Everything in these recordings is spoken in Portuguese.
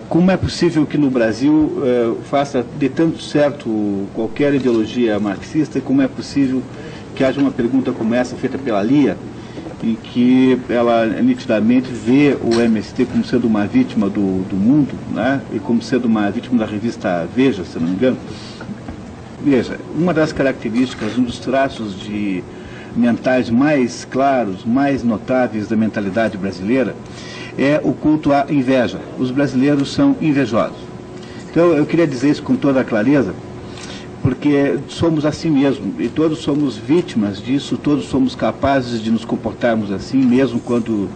Como é possível que no Brasil faça de tanto certo qualquer ideologia marxista, e como é possível que haja uma pergunta como essa feita pela Lia, em que ela nitidamente vê o MST como sendo uma vítima do mundo, né? E como sendo uma vítima da revista Veja, se não me engano. Veja, uma das características, um dos traços mentais mais claros, mais notáveis da mentalidade brasileira é o culto à inveja. Os brasileiros são invejosos. Então eu queria dizer isso com toda a clareza, porque somos assim mesmo, e todos somos vítimas disso, todos somos capazes de nos comportarmos assim, mesmo quando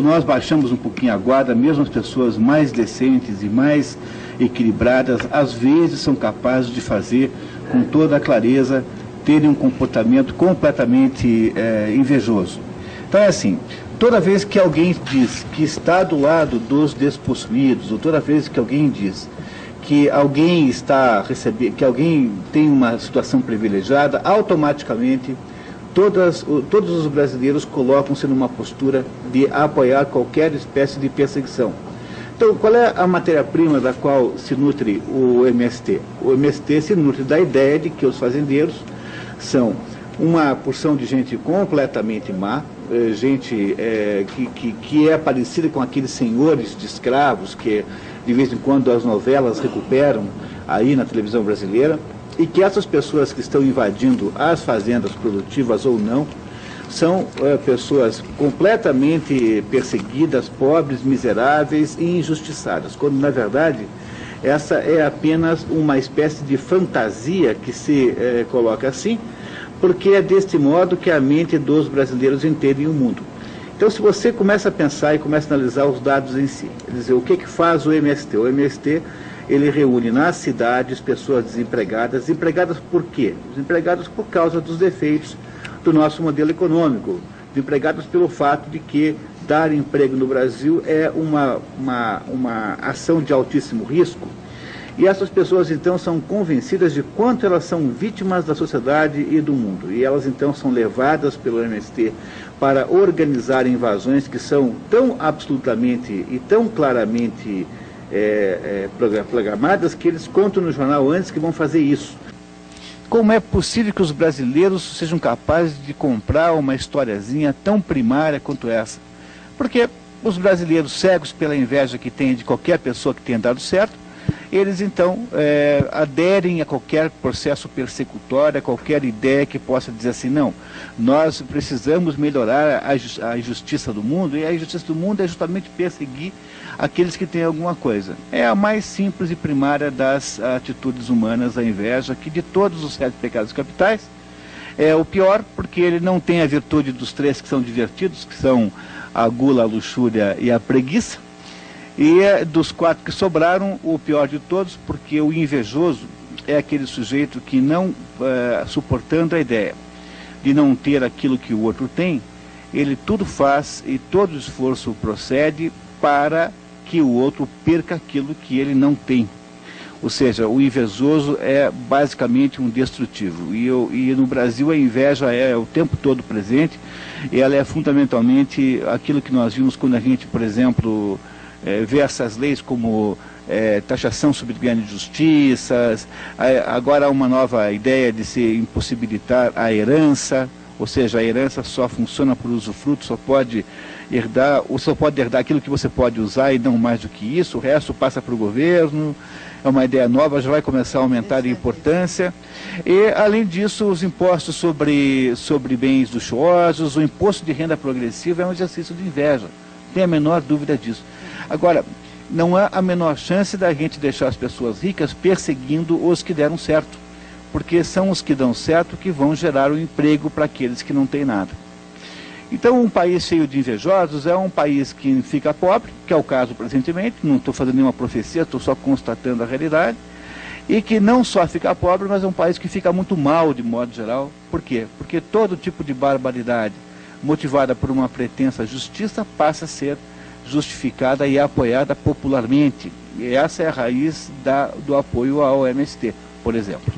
nós baixamos um pouquinho a guarda, mesmo as pessoas mais decentes e mais equilibradas, às vezes são capazes de fazer com toda a clareza, terem um comportamento completamente invejoso. Então é assim, toda vez que alguém diz que está do lado dos despossuídos, ou toda vez que alguém diz que alguém que alguém tem uma situação privilegiada, automaticamente todos os brasileiros colocam-se numa postura de apoiar qualquer espécie de perseguição. Então, qual é a matéria-prima da qual se nutre o MST? O MST se nutre da ideia de que os fazendeiros são uma porção de gente completamente má, gente que é parecida com aqueles senhores de escravos que de vez em quando as novelas recuperam aí na televisão brasileira, e que essas pessoas que estão invadindo as fazendas produtivas ou não, são pessoas completamente perseguidas, pobres, miseráveis e injustiçadas, quando na verdade essa é apenas uma espécie de fantasia que se coloca assim, porque é deste modo que a mente dos brasileiros entende o mundo. Então, se você começa a pensar e começa a analisar os dados em si, quer dizer, o que faz o MST? O MST, ele reúne nas cidades pessoas desempregadas. Desempregadas por quê? Desempregadas por causa dos defeitos do nosso modelo econômico. Desempregadas pelo fato de que dar emprego no Brasil é uma ação de altíssimo risco. E essas pessoas, então, são convencidas de quanto elas são vítimas da sociedade e do mundo. E elas, então, são levadas pelo MST para organizar invasões que são tão absolutamente e tão claramente programadas que eles contam no jornal antes que vão fazer isso. Como é possível que os brasileiros sejam capazes de comprar uma historiazinha tão primária quanto essa? Porque os brasileiros, cegos pela inveja que têm de qualquer pessoa que tenha dado certo, eles então aderem a qualquer processo persecutório, a qualquer ideia que possa dizer assim, não, nós precisamos melhorar a justiça do mundo, e a justiça do mundo é justamente perseguir aqueles que têm alguma coisa. É a mais simples e primária das atitudes humanas, a inveja, que de todos os 7 pecados capitais é o pior, porque ele não tem a virtude dos 3 que são divertidos, que são a gula, a luxúria e a preguiça. E dos 4 que sobraram, o pior de todos, porque o invejoso é aquele sujeito que não, suportando a ideia de não ter aquilo que o outro tem, ele tudo faz e todo esforço procede para que o outro perca aquilo que ele não tem. Ou seja, o invejoso é basicamente um destrutivo. E no Brasil a inveja é o tempo todo presente, e ela é fundamentalmente aquilo que nós vimos quando a gente, por exemplo, vê essas leis como taxação sobre grandes injustiças. Agora há uma nova ideia de se impossibilitar a herança, ou seja, a herança só funciona por usufruto, só pode herdar aquilo que você pode usar e não mais do que isso, o resto passa para o governo. É uma ideia nova, já vai começar a aumentar em importância. E, além disso, os impostos sobre bens luxuosos, o imposto de renda progressiva é um exercício de inveja, não tem a menor dúvida disso. Agora, não há a menor chance da gente deixar as pessoas ricas perseguindo os que deram certo, porque são os que dão certo que vão gerar o emprego para aqueles que não têm nada. Então, um país cheio de invejosos é um país que fica pobre, que é o caso presentemente, não estou fazendo nenhuma profecia, estou só constatando a realidade, e que não só fica pobre, mas é um país que fica muito mal de modo geral. Por quê? Porque todo tipo de barbaridade motivada por uma pretensa justiça passa a ser justificada e apoiada popularmente. E essa é a raiz do apoio ao MST, por exemplo.